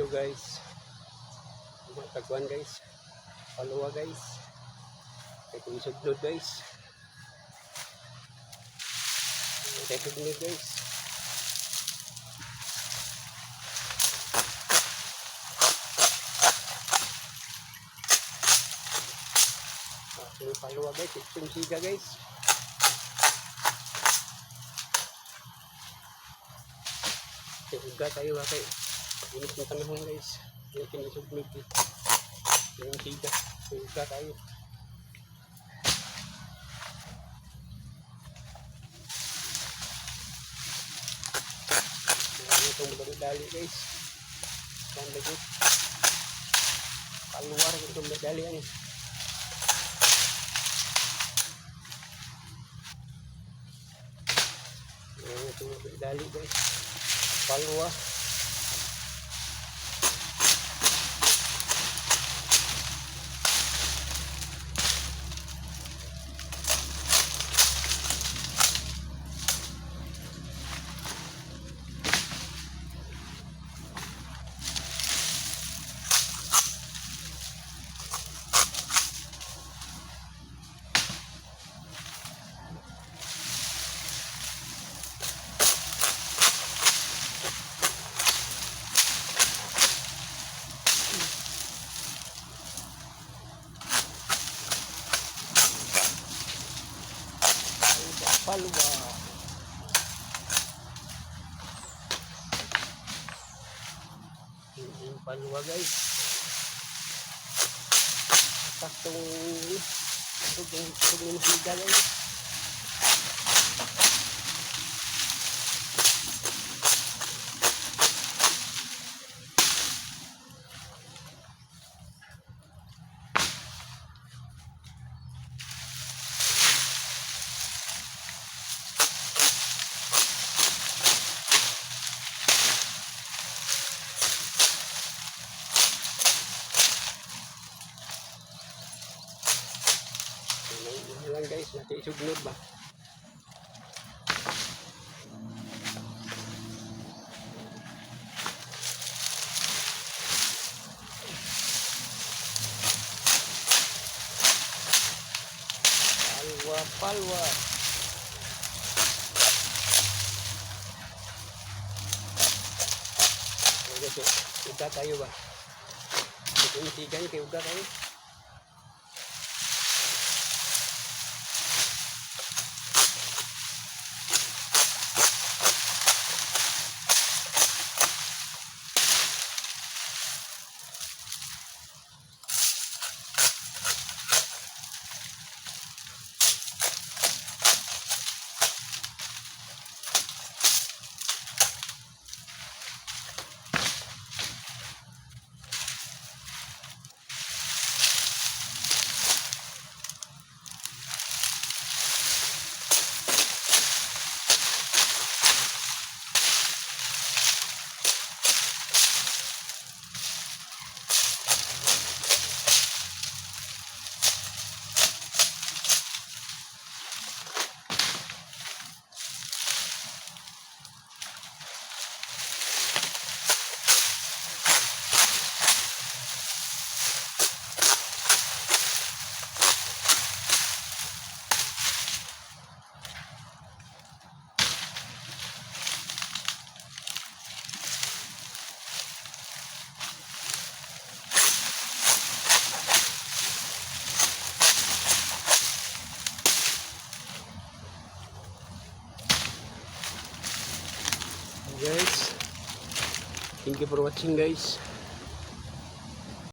Yo guys, matagwan guys, paluwa guys, kay kung suglod guys, kay suglod guys. Ini paluwa guys, itong siga guys. Uga tayo ba kay init ng panahon guys. Yung pinisuglod yung siga. Uga tayo. Itong dali guys. Ganda guys. Paluwar itong dali yan. Itong dali guys. Paluwar. Paluwa. Yung paluwa guys. Atas itong higa guys. Yan lang guys, natin isugnod ba? Palwa. Uga tayo ba? Ito yung siga niya, kaya uga tayo. Guys, thank you for watching guys.